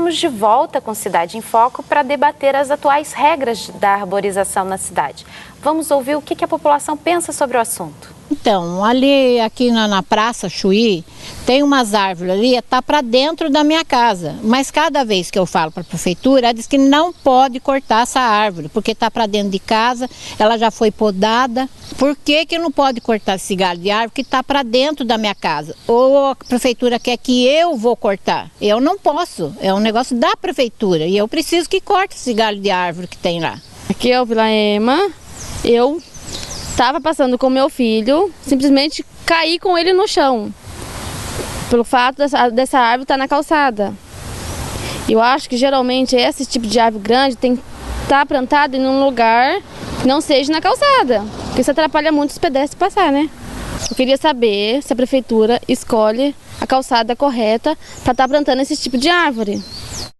estamos de volta com Cidade em Foco para debater as atuais regras da arborização na cidade. Vamos ouvir o que a população pensa sobre o assunto. Então, aqui na Praça Chuí, tem umas árvores ali, tá para dentro da minha casa. Mas cada vez que eu falo para a prefeitura, ela diz que não pode cortar essa árvore, porque tá para dentro de casa, ela já foi podada. Por que não pode cortar esse galho de árvore que tá para dentro da minha casa? Ou a prefeitura quer que eu vou cortar? Eu não posso, é um negócio da prefeitura e eu preciso que corte esse galho de árvore que tem lá. Aqui é o Vila Ema, eu estava passando com meu filho, simplesmente caí com ele no chão, pelo fato dessa árvore estar na calçada. Eu acho que geralmente esse tipo de árvore grande tem que estar plantado em um lugar que não seja na calçada, porque isso atrapalha muito os pedestres passar, né? Eu queria saber se a prefeitura escolhe a calçada correta para estar plantando esse tipo de árvore.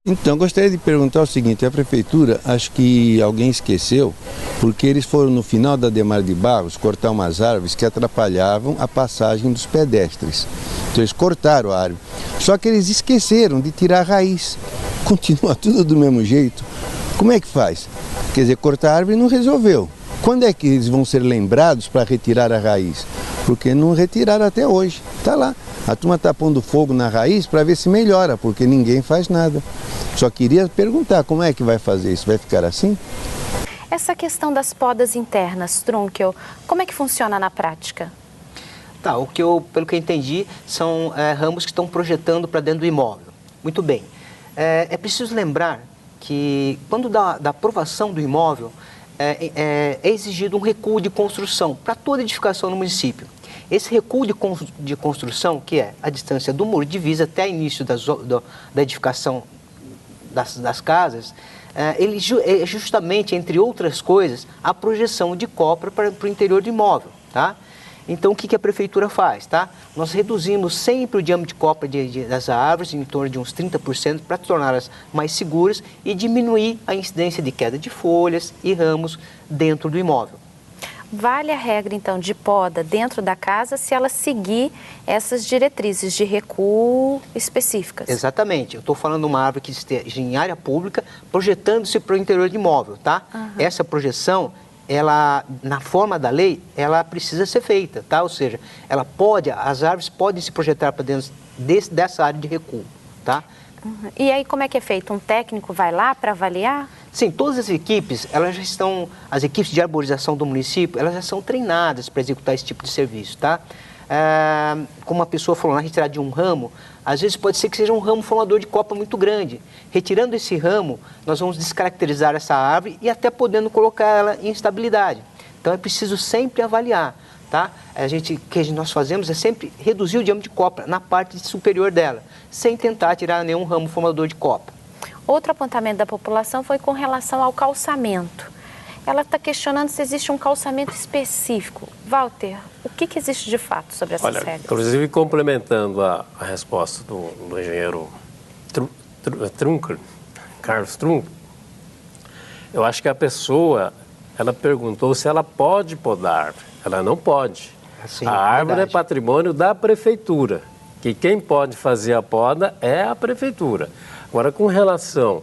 Então, gostaria de perguntar o seguinte, a prefeitura, acho que alguém esqueceu, porque eles foram no final da Adhemar de Barros cortar umas árvores que atrapalhavam a passagem dos pedestres. Então eles cortaram a árvore, só que eles esqueceram de tirar a raiz. Continua tudo do mesmo jeito. Como é que faz? Quer dizer, cortar a árvore não resolveu. Quando é que eles vão ser lembrados para retirar a raiz? Porque não retiraram até hoje, está lá. A turma está pondo fogo na raiz para ver se melhora, porque ninguém faz nada. Só queria perguntar como é que vai fazer isso, vai ficar assim? Essa questão das podas internas, Trunkel, como é que funciona na prática? Tá, pelo que eu entendi, são ramos que estão projetando para dentro do imóvel. Muito bem. É preciso lembrar que quando da aprovação do imóvel, é exigido um recuo de construção para toda edificação no município. Esse recuo de construção, que é a distância do muro de divisa até o início da edificação das casas, ele é justamente, entre outras coisas, a projeção de copra para o interior do imóvel, tá? Então, o que a prefeitura faz, tá? Nós reduzimos sempre o diâmetro de copra das árvores, em torno de uns 30%, para torná-las mais seguras e diminuir a incidência de queda de folhas e ramos dentro do imóvel. Vale a regra, então, de poda dentro da casa se ela seguir essas diretrizes de recuo específicas? Exatamente. Eu estou falando de uma árvore que esteja em área pública, projetando-se para o interior do imóvel, tá? Uhum. Essa projeção, ela, na forma da lei, ela precisa ser feita, tá? Ou seja, as árvores podem se projetar para dentro dessa área de recuo, tá? Uhum. E aí, como é que é feito? Um técnico vai lá para avaliar? Sim, todas as equipes, as equipes de arborização do município, elas já são treinadas para executar esse tipo de serviço, tá? Como a pessoa falou, na retirada de um ramo, às vezes pode ser que seja um ramo formador de copa muito grande. Retirando esse ramo, nós vamos descaracterizar essa árvore e até podendo colocar ela em estabilidade. Então é preciso sempre avaliar, tá? O que nós fazemos é sempre reduzir o diâmetro de copa na parte superior dela, sem tentar tirar nenhum ramo formador de copa. Outro apontamento da população foi com relação ao calçamento. Ela está questionando se existe um calçamento específico. Walter, o que existe de fato sobre essas regras? Inclusive, complementando a resposta do engenheiro Trunkel, Carlos Trunkel, eu acho que a pessoa, ela perguntou se ela pode podar a árvore. Ela não pode. Sim, a árvore é patrimônio da prefeitura, que quem pode fazer a poda é a prefeitura. Agora, com relação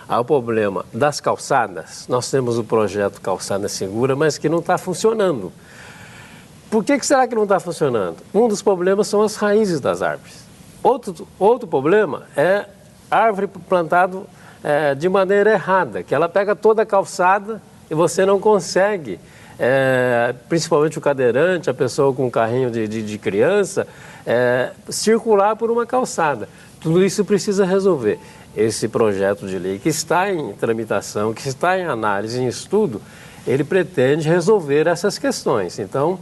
ao problema das calçadas, nós temos o projeto Calçada Segura, mas que não está funcionando. Por que será que não está funcionando? Um dos problemas são as raízes das árvores. Outro problema é árvore plantada de maneira errada, que ela pega toda a calçada e você não consegue, principalmente o cadeirante, a pessoa com um carrinho de criança, circular por uma calçada. Tudo isso precisa resolver. Esse projeto de lei que está em tramitação, que está em análise, em estudo, ele pretende resolver essas questões. Então,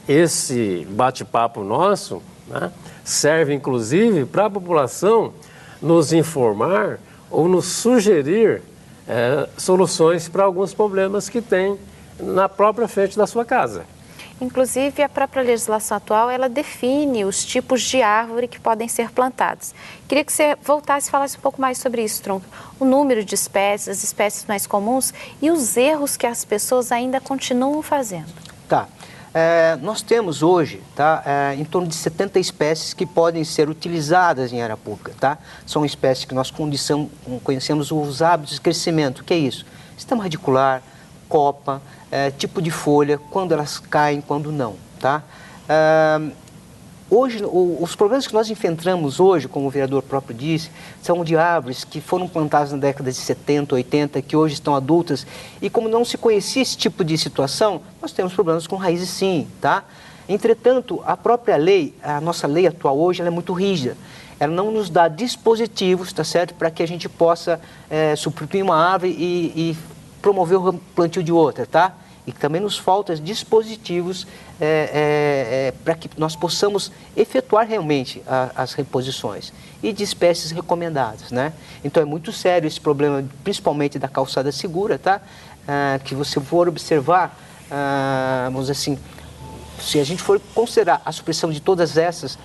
esse bate-papo nosso, né, serve inclusive para a população nos informar ou nos sugerir soluções para alguns problemas que tem na própria frente da sua casa. Inclusive, a própria legislação atual, ela define os tipos de árvore que podem ser plantados. Queria que você voltasse e falasse um pouco mais sobre isso, Trunkel. O número de espécies, as espécies mais comuns e os erros que as pessoas ainda continuam fazendo. Tá. Nós temos hoje, tá, em torno de 70 espécies que podem ser utilizadas em área pública. Tá? São espécies que nós conhecemos os hábitos de crescimento. O que é isso? Sistema radicular, copa, tipo de folha, quando elas caem, quando não. Tá? Hoje, os problemas que nós enfrentamos hoje, como o vereador próprio disse, são de árvores que foram plantadas na década de 70, 80, que hoje estão adultas, e como não se conhecia esse tipo de situação, nós temos problemas com raízes sim, tá? Entretanto, a própria lei, a nossa lei atual hoje, ela é muito rígida. Ela não nos dá dispositivos, tá certo, para que a gente possa suprimir uma árvore e promover o plantio de outra, tá? E também nos faltam dispositivos para que nós possamos efetuar realmente as reposições e de espécies recomendadas, né? Então é muito sério esse problema, principalmente da calçada segura, tá? Que você for observar, vamos dizer assim, se a gente for considerar a supressão de todas essas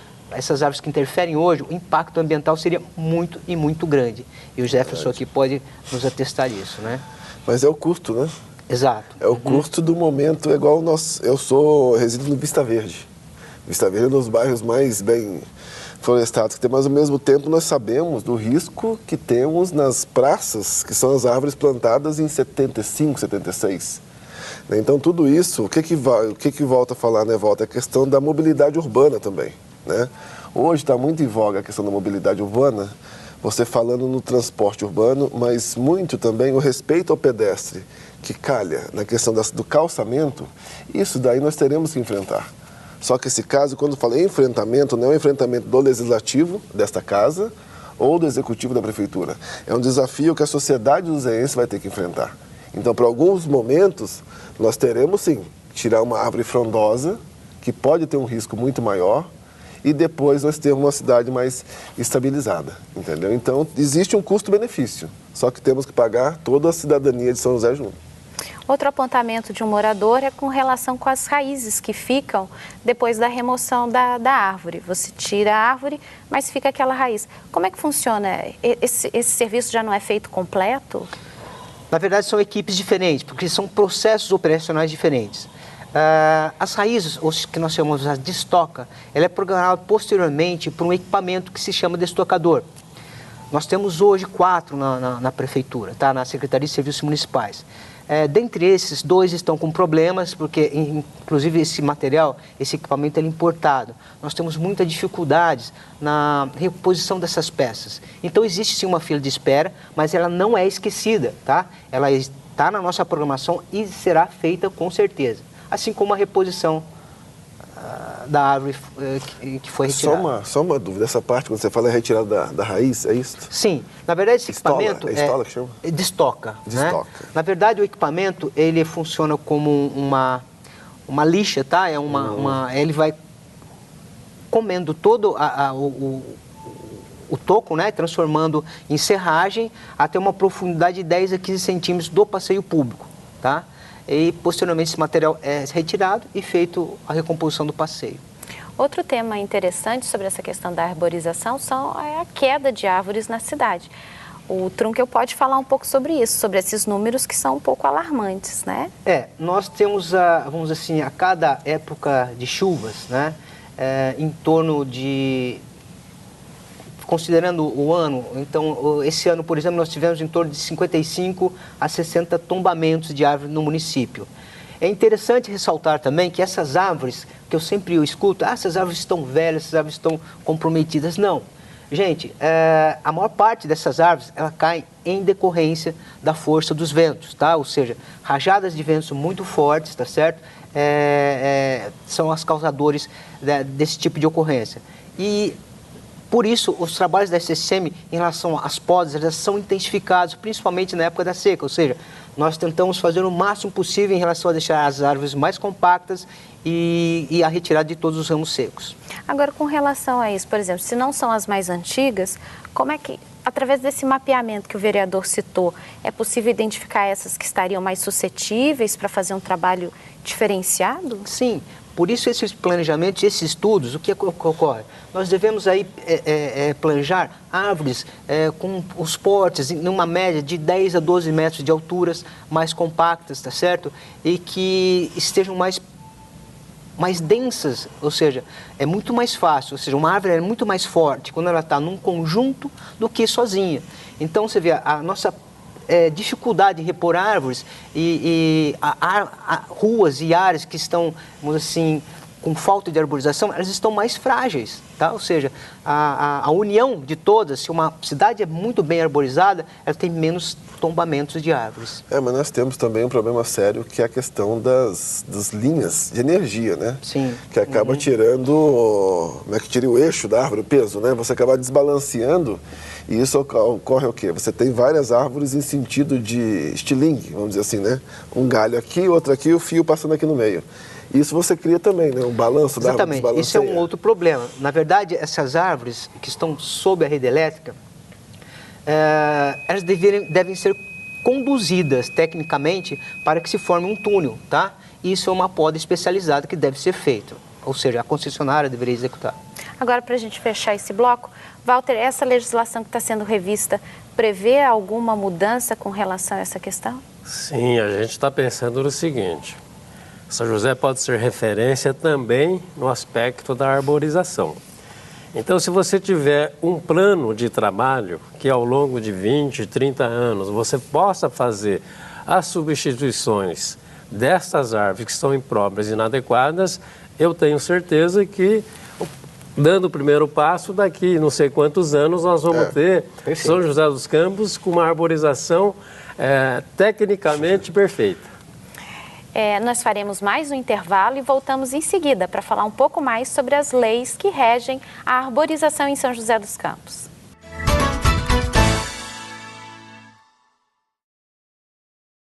árvores que interferem hoje, o impacto ambiental seria muito e muito grande. E o Jefferson aqui pode nos atestar isso, né? Mas é o custo, né? Exato. É o custo do momento, é igual resido no Vista Verde. Vista Verde é um dos bairros mais bem florestados que tem, mas ao mesmo tempo nós sabemos do risco que temos nas praças, que são as árvores plantadas em 75, 76. Então tudo isso, o que volta a falar, né, Volta? É a questão da mobilidade urbana também, né? Hoje está muito em voga a questão da mobilidade urbana, você falando no transporte urbano, mas muito também o respeito ao pedestre, que calha na questão do calçamento, isso daí nós teremos que enfrentar. Só que esse caso, quando eu falo enfrentamento, não é um enfrentamento do legislativo desta casa ou do executivo da prefeitura. É um desafio que a sociedade uzeense vai ter que enfrentar. Então, para alguns momentos, nós teremos sim, tirar uma árvore frondosa, que pode ter um risco muito maior, e depois nós temos uma cidade mais estabilizada, entendeu? Então, existe um custo-benefício, só que temos que pagar toda a cidadania de São José junto. Outro apontamento de um morador é com relação com as raízes que ficam depois da remoção da árvore. Você tira a árvore, mas fica aquela raiz. Como é que funciona? Esse serviço já não é feito completo? Na verdade, são equipes diferentes, porque são processos operacionais diferentes. As raízes, ou que nós chamamos de estoca, ela é programada posteriormente por um equipamento que se chama de estocador. Nós temos hoje 4 na prefeitura, tá? Na Secretaria de Serviços Municipais. Dentre esses, 2 estão com problemas, porque inclusive esse equipamento é importado. Nós temos muitas dificuldades na reposição dessas peças. Então existe sim uma fila de espera, mas ela não é esquecida, tá? Ela está na nossa programação e será feita com certeza. Assim como a reposição da árvore que foi retirada. Só uma dúvida, essa parte quando você fala retirada da raiz, é isso? Sim, na verdade esse equipamento estola que chama? Destoca. Destoca. Né? Na verdade o equipamento ele funciona como uma lixa, tá? Ele vai comendo todo o toco, né? Transformando em serragem até uma profundidade de 10 a 15 centímetros do passeio público, tá? E posteriormente esse material é retirado e feito a recomposição do passeio. Outro tema interessante sobre essa questão da arborização é a queda de árvores na cidade. O Trunkel pode falar um pouco sobre isso, sobre esses números que são um pouco alarmantes, né? Nós temos, vamos dizer assim, a cada época de chuvas, né, em torno de... Considerando o ano, então, esse ano, por exemplo, nós tivemos em torno de 55 a 60 tombamentos de árvores no município. É interessante ressaltar também que essas árvores, que eu sempre escuto, essas árvores estão velhas, essas árvores estão comprometidas. Não. Gente, a maior parte dessas árvores, ela cai em decorrência da força dos ventos, tá? Ou seja, rajadas de ventos muito fortes, tá certo? São as causadores desse tipo de ocorrência. E... Por isso, os trabalhos da SCM em relação às podas, elas são intensificados, principalmente na época da seca. Ou seja, nós tentamos fazer o máximo possível em relação a deixar as árvores mais compactas e a retirada de todos os ramos secos. Agora, com relação a isso, por exemplo, se não são as mais antigas, como é que, através desse mapeamento que o vereador citou, é possível identificar essas que estariam mais suscetíveis para fazer um trabalho diferenciado? Sim. Por isso, esses planejamentos, esses estudos, o que ocorre? Nós devemos aí planejar árvores com os portes numa média de 10 a 12 metros de alturas, mais compactas, tá certo? E que estejam mais mais densas, ou seja, é muito mais fácil, ou seja, uma árvore é muito mais forte quando ela está num conjunto do que sozinha. Então, você vê, a nossa dificuldade em repor árvores e ruas e áreas que estão, vamos dizer assim, com falta de arborização, elas estão mais frágeis, tá? Ou seja, a união de todas, se uma cidade é muito bem arborizada, ela tem menos tombamentos de árvores. Mas nós temos também um problema sério, que é a questão das linhas de energia, né? Sim. Que acaba tirando, como é que tira o eixo da árvore, o peso, né? Você acaba desbalanceando e isso ocorre o quê? Você tem várias árvores em sentido de estilingue, vamos dizer assim, né? Um galho aqui, outro aqui e o fio passando aqui no meio. Isso você cria também, né? Um balanço da árvore. Exatamente, isso é um outro problema. Na verdade, essas árvores que estão sob a rede elétrica, elas devem ser conduzidas tecnicamente para que se forme um túnel, tá? Isso é uma poda especializada que deve ser feito, ou seja, a concessionária deveria executar. Agora, para a gente fechar esse bloco, Walter, essa legislação que está sendo revista prevê alguma mudança com relação a essa questão? Sim, a gente está pensando no seguinte: São José pode ser referência também no aspecto da arborização. Então, se você tiver um plano de trabalho que ao longo de 20, 30 anos você possa fazer as substituições dessas árvores que estão impróprias e inadequadas, eu tenho certeza que, dando o primeiro passo, daqui não sei quantos anos nós vamos ter São José dos Campos com uma arborização tecnicamente perfeita. Nós faremos mais um intervalo e voltamos em seguida para falar um pouco mais sobre as leis que regem a arborização em São José dos Campos.